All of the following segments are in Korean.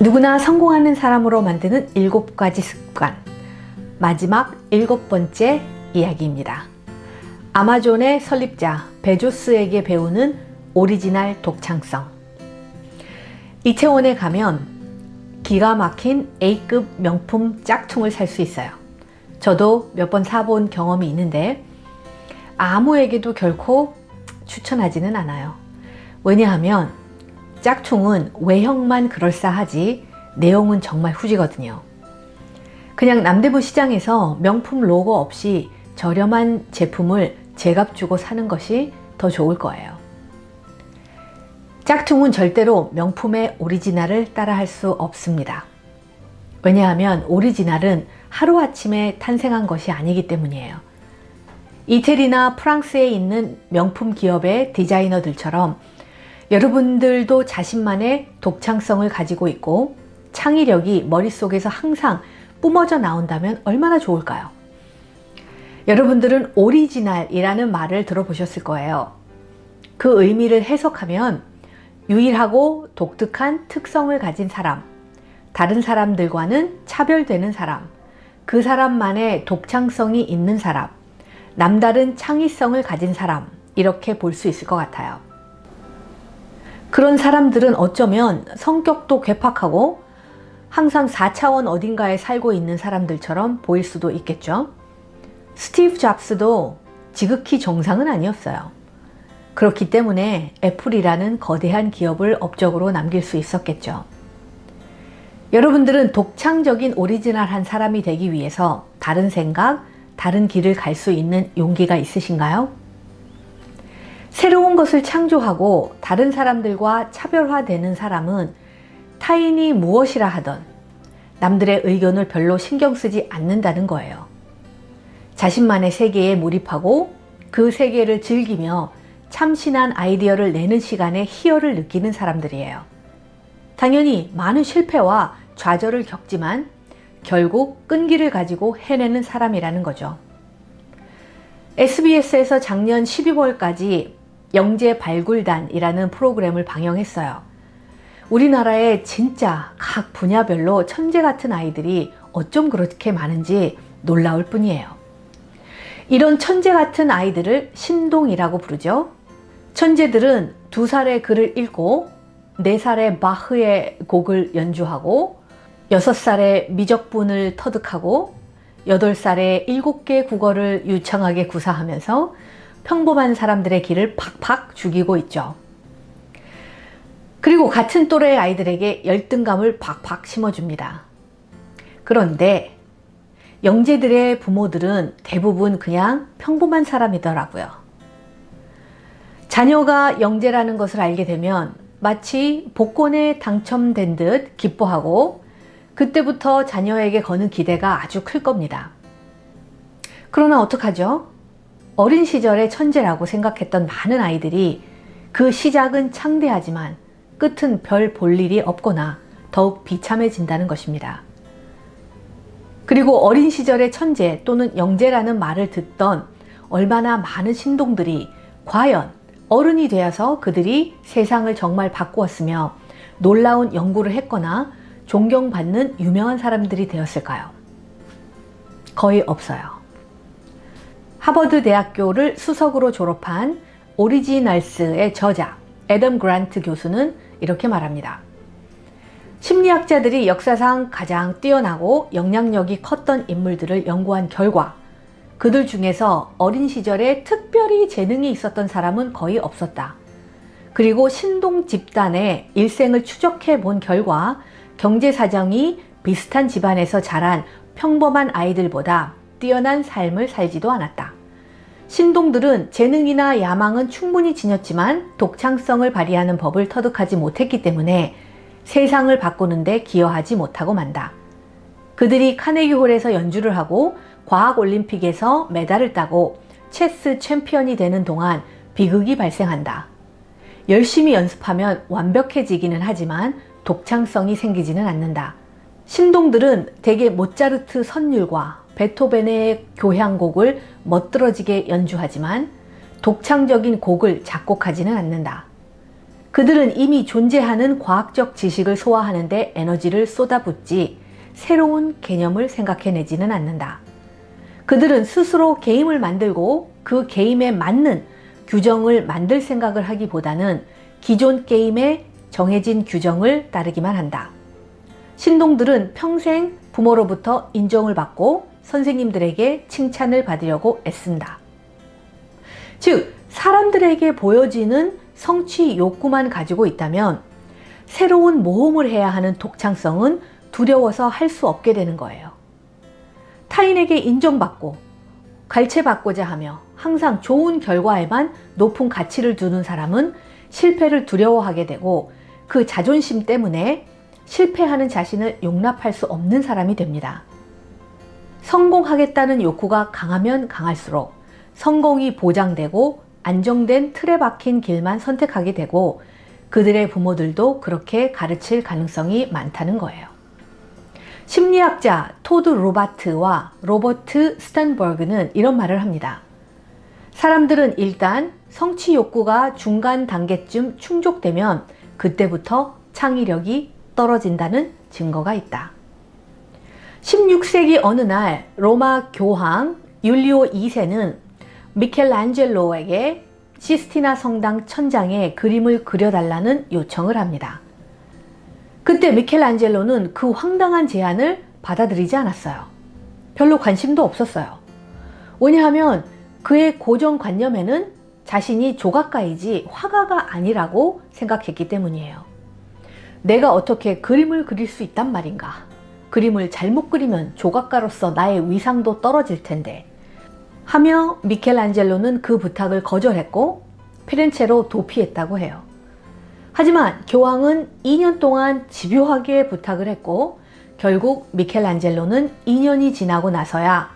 누구나 성공하는 사람으로 만드는 7가지 습관, 마지막 7번째 이야기입니다. 아마존의 설립자 베조스에게 배우는 오리지널 독창성. 이태원에 가면 기가 막힌 A급 명품 짝퉁을 살 수 있어요. 저도 몇 번 사본 경험이 있는데 아무에게도 결코 추천하지는 않아요. 왜냐하면 짝퉁은 외형만 그럴싸하지 내용은 정말 후지거든요. 그냥 남대문 시장에서 명품 로고 없이 저렴한 제품을 제값 주고 사는 것이 더 좋을 거예요. 짝퉁은 절대로 명품의 오리지널을 따라할 수 없습니다. 왜냐하면 오리지널은 하루아침에 탄생한 것이 아니기 때문이에요. 이태리나 프랑스에 있는 명품 기업의 디자이너들처럼 여러분들도 자신만의 독창성을 가지고 있고 창의력이 머릿속에서 항상 뿜어져 나온다면 얼마나 좋을까요? 여러분들은 오리지널이라는 말을 들어보셨을 거예요. 그 의미를 해석하면 유일하고 독특한 특성을 가진 사람, 다른 사람들과는 차별되는 사람, 그 사람만의 독창성이 있는 사람, 남다른 창의성을 가진 사람, 이렇게 볼 수 있을 것 같아요. 그런 사람들은 어쩌면 성격도 괴팍하고 항상 4차원 어딘가에 살고 있는 사람들처럼 보일 수도 있겠죠. 스티브 잡스도 지극히 정상은 아니었어요. 그렇기 때문에 애플이라는 거대한 기업을 업적으로 남길 수 있었겠죠. 여러분들은 독창적인 오리지널한 사람이 되기 위해서 다른 생각, 다른 길을 갈 수 있는 용기가 있으신가요? 새로운 것을 창조하고 다른 사람들과 차별화되는 사람은 타인이 무엇이라 하던 남들의 의견을 별로 신경 쓰지 않는다는 거예요. 자신만의 세계에 몰입하고 그 세계를 즐기며 참신한 아이디어를 내는 시간에 희열을 느끼는 사람들이에요. 당연히 많은 실패와 좌절을 겪지만 결국 끈기를 가지고 해내는 사람이라는 거죠. SBS에서 작년 12월까지 영재 발굴단이라는 프로그램을 방영했어요. 우리나라에 진짜 각 분야별로 천재 같은 아이들이 어쩜 그렇게 많은지 놀라울 뿐이에요. 이런 천재 같은 아이들을 신동이라고 부르죠. 천재들은 2살에 글을 읽고 4살에 바흐의 곡을 연주하고 6살에 미적분을 터득하고 8살에 7개 국어를 유창하게 구사하면서 평범한 사람들의 길을 팍팍 죽이고 있죠. 그리고 같은 또래의 아이들에게 열등감을 팍팍 심어줍니다. 그런데 영재들의 부모들은 대부분 그냥 평범한 사람이더라고요. 자녀가 영재라는 것을 알게 되면 마치 복권에 당첨된 듯 기뻐하고 그때부터 자녀에게 거는 기대가 아주 클 겁니다. 그러나 어떡하죠? 어린 시절의 천재라고 생각했던 많은 아이들이 그 시작은 창대하지만 끝은 별 볼 일이 없거나 더욱 비참해진다는 것입니다. 그리고 어린 시절의 천재 또는 영재라는 말을 듣던 얼마나 많은 신동들이 과연 어른이 되어서 그들이 세상을 정말 바꾸었으며 놀라운 연구를 했거나 존경받는 유명한 사람들이 되었을까요? 거의 없어요. 하버드 대학교를 수석으로 졸업한 오리지널스의 저자 애덤 그란트 교수는 이렇게 말합니다. 심리학자들이 역사상 가장 뛰어나고 영향력이 컸던 인물들을 연구한 결과 그들 중에서 어린 시절에 특별히 재능이 있었던 사람은 거의 없었다. 그리고 신동 집단의 일생을 추적해 본 결과 경제 사정이 비슷한 집안에서 자란 평범한 아이들보다 뛰어난 삶을 살지도 않았다. 신동들은 재능이나 야망은 충분히 지녔지만 독창성을 발휘하는 법을 터득하지 못했기 때문에 세상을 바꾸는 데 기여하지 못하고 만다. 그들이 카네기홀에서 연주를 하고 과학올림픽에서 메달을 따고 체스 챔피언이 되는 동안 비극이 발생한다. 열심히 연습하면 완벽해지기는 하지만 독창성이 생기지는 않는다. 신동들은 대개 모차르트 선율과 베토벤의 교향곡을 멋들어지게 연주하지만 독창적인 곡을 작곡하지는 않는다. 그들은 이미 존재하는 과학적 지식을 소화하는 데 에너지를 쏟아붓지 새로운 개념을 생각해내지는 않는다. 그들은 스스로 게임을 만들고 그 게임에 맞는 규정을 만들 생각을 하기보다는 기존 게임의 정해진 규정을 따르기만 한다. 신동들은 평생 부모로부터 인정을 받고 선생님들에게 칭찬을 받으려고 애쓴다. 즉, 사람들에게 보여지는 성취 욕구만 가지고 있다면 새로운 모험을 해야 하는 독창성은 두려워서 할 수 없게 되는 거예요. 타인에게 인정받고 갈채받고자 하며 항상 좋은 결과에만 높은 가치를 두는 사람은 실패를 두려워하게 되고 그 자존심 때문에 실패하는 자신을 용납할 수 없는 사람이 됩니다. 성공하겠다는 욕구가 강하면 강할수록 성공이 보장되고 안정된 틀에 박힌 길만 선택하게 되고 그들의 부모들도 그렇게 가르칠 가능성이 많다는 거예요. 심리학자 토드 로바트와 로버트 스턴버그는 이런 말을 합니다. 사람들은 일단 성취 욕구가 중간 단계쯤 충족되면 그때부터 창의력이 떨어진다는 증거가 있다. 16세기 어느 날 로마 교황 율리오 2세는 미켈란젤로에게 시스티나 성당 천장에 그림을 그려달라는 요청을 합니다. 그때 미켈란젤로는 그 황당한 제안을 받아들이지 않았어요. 별로 관심도 없었어요. 왜냐하면 그의 고정관념에는 자신이 조각가이지 화가가 아니라고 생각했기 때문이에요. 내가 어떻게 그림을 그릴 수 있단 말인가? 그림을 잘못 그리면 조각가로서 나의 위상도 떨어질 텐데 하며 미켈란젤로는 그 부탁을 거절했고 피렌체로 도피했다고 해요. 하지만 교황은 2년 동안 집요하게 부탁을 했고 결국 미켈란젤로는 2년이 지나고 나서야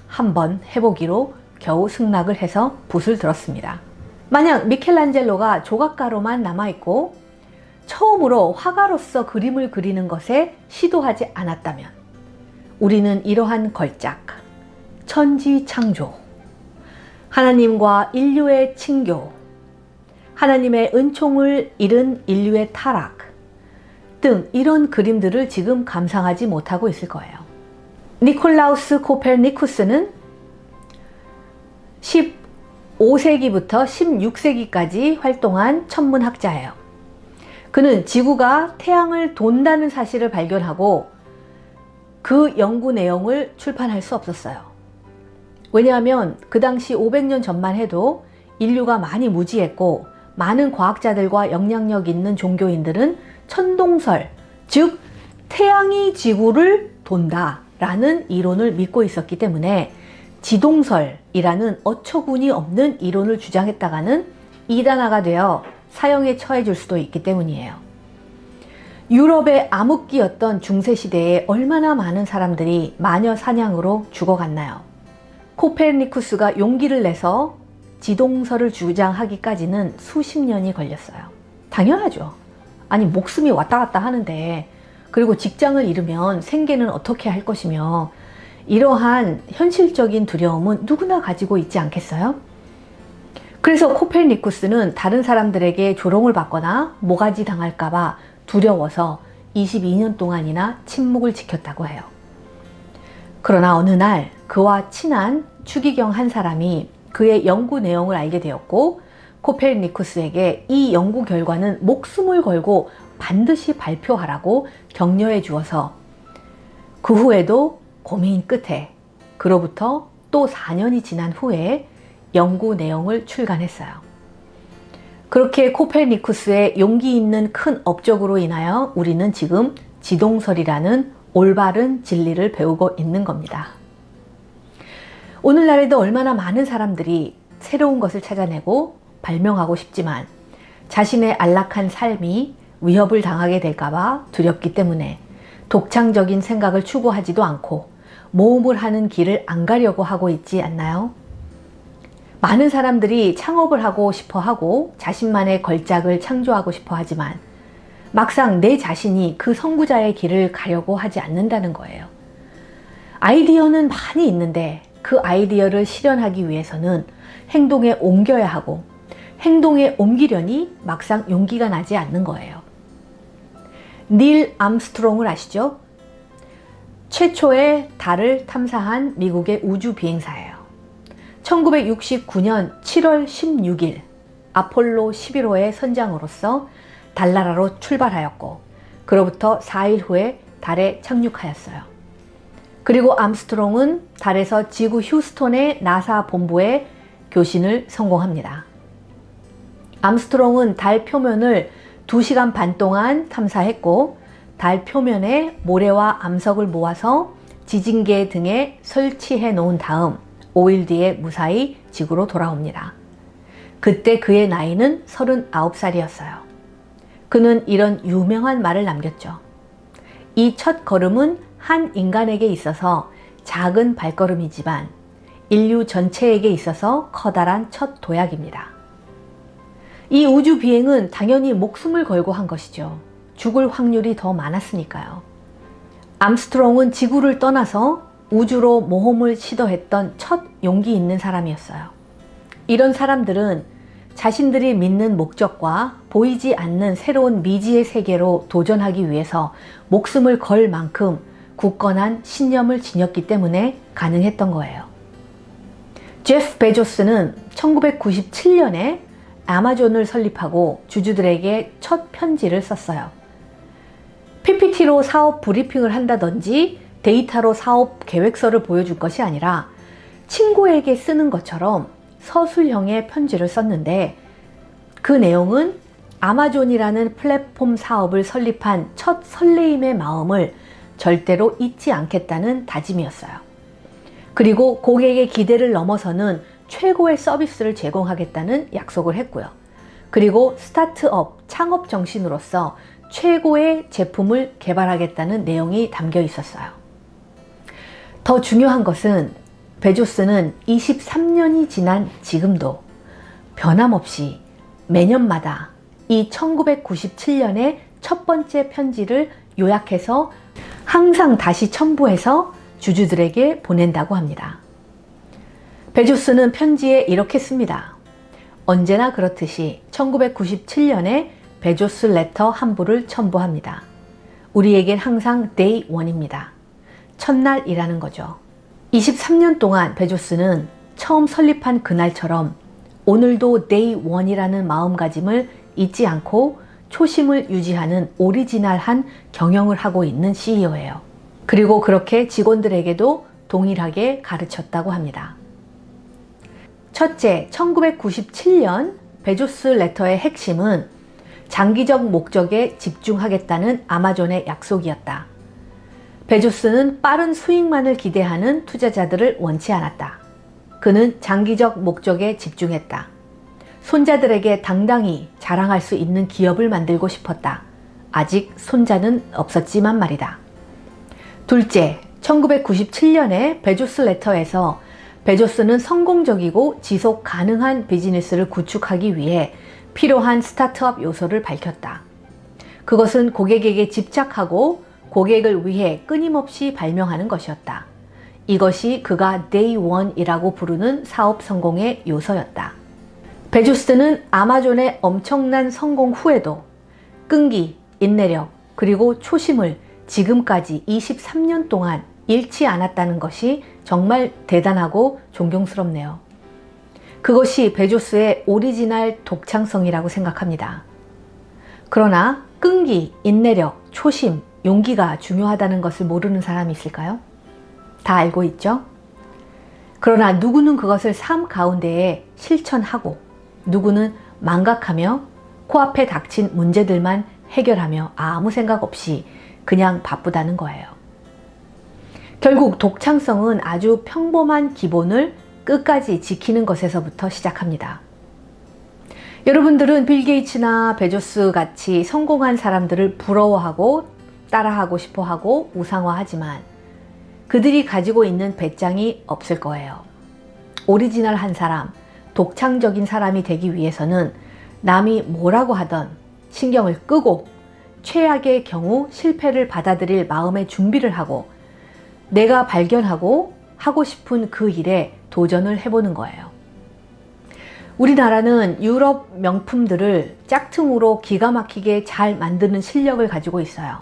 한번 해보기로 겨우 승낙을 해서 붓을 들었습니다. 만약 미켈란젤로가 조각가로만 남아있고 처음으로 화가로서 그림을 그리는 것에 시도하지 않았다면 우리는 이러한 걸작, 천지창조, 하나님과 인류의 친교, 하나님의 은총을 잃은 인류의 타락 등 이런 그림들을 지금 감상하지 못하고 있을 거예요. 니콜라우스 코페르니쿠스는 15세기부터 16세기까지 활동한 천문학자예요. 그는 지구가 태양을 돈다는 사실을 발견하고 그 연구 내용을 출판할 수 없었어요. 왜냐하면 그 당시 500년 전만 해도 인류가 많이 무지했고 많은 과학자들과 영향력 있는 종교인들은 천동설, 즉 태양이 지구를 돈다라는 이론을 믿고 있었기 때문에 지동설이라는 어처구니 없는 이론을 주장했다가는 이단화가 되어 사형에 처해질 수도 있기 때문이에요. 유럽의 암흑기였던 중세시대에 얼마나 많은 사람들이 마녀 사냥으로 죽어갔나요? 코페르니쿠스가 용기를 내서 지동설을 주장하기까지는 수십 년이 걸렸어요. 당연하죠. 아니 목숨이 왔다 갔다 하는데 그리고 직장을 잃으면 생계는 어떻게 할 것이며 이러한 현실적인 두려움은 누구나 가지고 있지 않겠어요? 그래서 코페르니쿠스는 다른 사람들에게 조롱을 받거나 모가지 당할까봐 두려워서 22년 동안이나 침묵을 지켰다고 해요. 그러나 어느 날 그와 친한 추기경 한 사람이 그의 연구 내용을 알게 되었고 코페르니쿠스에게 이 연구 결과는 목숨을 걸고 반드시 발표하라고 격려해 주어서 그 후에도 고민 끝에 그로부터 또 4년이 지난 후에 연구 내용을 출간했어요. 그렇게 코페르니쿠스의 용기 있는 큰 업적으로 인하여 우리는 지금 지동설이라는 올바른 진리를 배우고 있는 겁니다. 오늘날에도 얼마나 많은 사람들이 새로운 것을 찾아내고 발명하고 싶지만 자신의 안락한 삶이 위협을 당하게 될까봐 두렵기 때문에 독창적인 생각을 추구하지도 않고 모험을 하는 길을 안 가려고 하고 있지 않나요? 많은 사람들이 창업을 하고 싶어 하고 자신만의 걸작을 창조하고 싶어 하지만 막상 내 자신이 그 선구자의 길을 가려고 하지 않는다는 거예요. 아이디어는 많이 있는데 그 아이디어를 실현하기 위해서는 행동에 옮겨야 하고 행동에 옮기려니 막상 용기가 나지 않는 거예요. 닐 암스트롱을 아시죠? 최초의 달을 탐사한 미국의 우주 비행사예요. 1969년 7월 16일 아폴로 11호의 선장으로서 달나라로 출발하였고 그로부터 4일 후에 달에 착륙하였어요. 그리고 암스트롱은 달에서 지구 휴스톤의 나사 본부에 교신을 성공합니다. 암스트롱은 달 표면을 2시간 반 동안 탐사했고 달 표면에 모래와 암석을 모아서 지진계 등에 설치해 놓은 다음 5일 뒤에 무사히 지구로 돌아옵니다. 그때 그의 나이는 39살이었어요. 그는 이런 유명한 말을 남겼죠. 이 첫 걸음은 한 인간에게 있어서 작은 발걸음이지만 인류 전체에게 있어서 커다란 첫 도약입니다. 이 우주 비행은 당연히 목숨을 걸고 한 것이죠. 죽을 확률이 더 많았으니까요. 암스트롱은 지구를 떠나서 우주로 모험을 시도했던 첫 용기 있는 사람이었어요. 이런 사람들은 자신들이 믿는 목적과 보이지 않는 새로운 미지의 세계로 도전하기 위해서 목숨을 걸 만큼 굳건한 신념을 지녔기 때문에 가능했던 거예요. 제프 베조스는 1997년에 아마존을 설립하고 주주들에게 첫 편지를 썼어요. PPT로 사업 브리핑을 한다든지 데이터로 사업 계획서를 보여줄 것이 아니라 친구에게 쓰는 것처럼 서술형의 편지를 썼는데 그 내용은 아마존이라는 플랫폼 사업을 설립한 첫 설레임의 마음을 절대로 잊지 않겠다는 다짐이었어요. 그리고 고객의 기대를 넘어서는 최고의 서비스를 제공하겠다는 약속을 했고요. 그리고 스타트업, 창업 정신으로서 최고의 제품을 개발하겠다는 내용이 담겨 있었어요. 더 중요한 것은 베조스는 23년이 지난 지금도 변함없이 매년마다 이 1997년의 첫 번째 편지를 요약해서 항상 다시 첨부해서 주주들에게 보낸다고 합니다. 베조스는 편지에 이렇게 씁니다. 언제나 그렇듯이 1997년에 베조스 레터 한 부를 첨부합니다. 우리에겐 항상 day 1입니다. 첫날이라는 거죠. 23년 동안 베조스는 처음 설립한 그날처럼 오늘도 day 1이라는 마음가짐을 잊지 않고 초심을 유지하는 오리지널한 경영을 하고 있는 CEO예요. 그리고 그렇게 직원들에게도 동일하게 가르쳤다고 합니다. 첫째, 1997년 베조스 레터의 핵심은 장기적 목적에 집중하겠다는 아마존의 약속이었다. 베조스는 빠른 수익만을 기대하는 투자자들을 원치 않았다. 그는 장기적 목적에 집중했다. 손자들에게 당당히 자랑할 수 있는 기업을 만들고 싶었다. 아직 손자는 없었지만 말이다. 둘째, 1997년에 베조스 레터에서 베조스는 성공적이고 지속 가능한 비즈니스를 구축하기 위해 필요한 스타트업 요소를 밝혔다. 그것은 고객에게 집착하고 고객을 위해 끊임없이 발명하는 것이었다. 이것이 그가 Day 1이라고 부르는 사업 성공의 요소였다. 베조스는 아마존의 엄청난 성공 후에도 끈기, 인내력, 그리고 초심을 지금까지 23년 동안 잃지 않았다는 것이 정말 대단하고 존경스럽네요. 그것이 베조스의 오리지널 독창성이라고 생각합니다. 그러나 끈기, 인내력, 초심, 용기가 중요하다는 것을 모르는 사람이 있을까요? 다 알고 있죠? 그러나 누구는 그것을 삶 가운데에 실천하고 누구는 망각하며 코앞에 닥친 문제들만 해결하며 아무 생각 없이 그냥 바쁘다는 거예요. 결국 독창성은 아주 평범한 기본을 끝까지 지키는 것에서부터 시작합니다. 여러분들은 빌 게이츠나 베조스 같이 성공한 사람들을 부러워하고 따라하고 싶어하고 우상화하지만 그들이 가지고 있는 배짱이 없을 거예요. 오리지널한 사람, 독창적인 사람이 되기 위해서는 남이 뭐라고 하던 신경을 끄고 최악의 경우 실패를 받아들일 마음의 준비를 하고 내가 발견하고 하고 싶은 그 일에 도전을 해보는 거예요. 우리나라는 유럽 명품들을 짝퉁으로 기가 막히게 잘 만드는 실력을 가지고 있어요.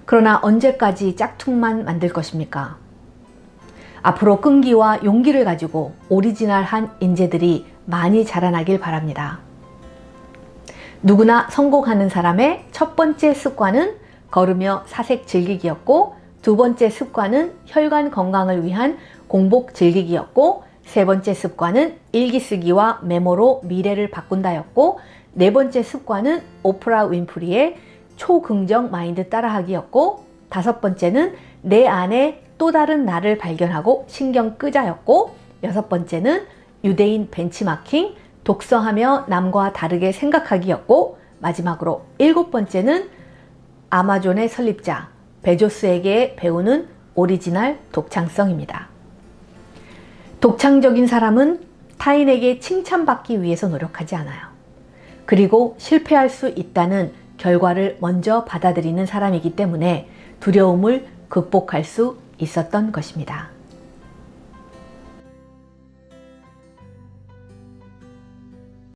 그러나 언제까지 짝퉁만 만들 것입니까? 앞으로 끈기와 용기를 가지고 오리지널한 인재들이 많이 자라나길 바랍니다. 누구나 성공하는 사람의 첫 번째 습관은 걸으며 사색 즐기기였고, 두 번째 습관은 혈관 건강을 위한 공복 즐기기였고, 세 번째 습관은 일기 쓰기와 메모로 미래를 바꾼다였고, 네 번째 습관은 오프라 윈프리의 초긍정 마인드 따라하기였고, 다섯 번째는 내 안에 또 다른 나를 발견하고 신경 끄자였고, 여섯 번째는 유대인 벤치마킹, 독서하며 남과 다르게 생각하기였고, 마지막으로 일곱 번째는 아마존의 설립자 베조스에게 배우는 오리지널 독창성입니다. 독창적인 사람은 타인에게 칭찬받기 위해서 노력하지 않아요. 그리고 실패할 수 있다는 결과를 먼저 받아들이는 사람이기 때문에 두려움을 극복할 수 있었던 것입니다.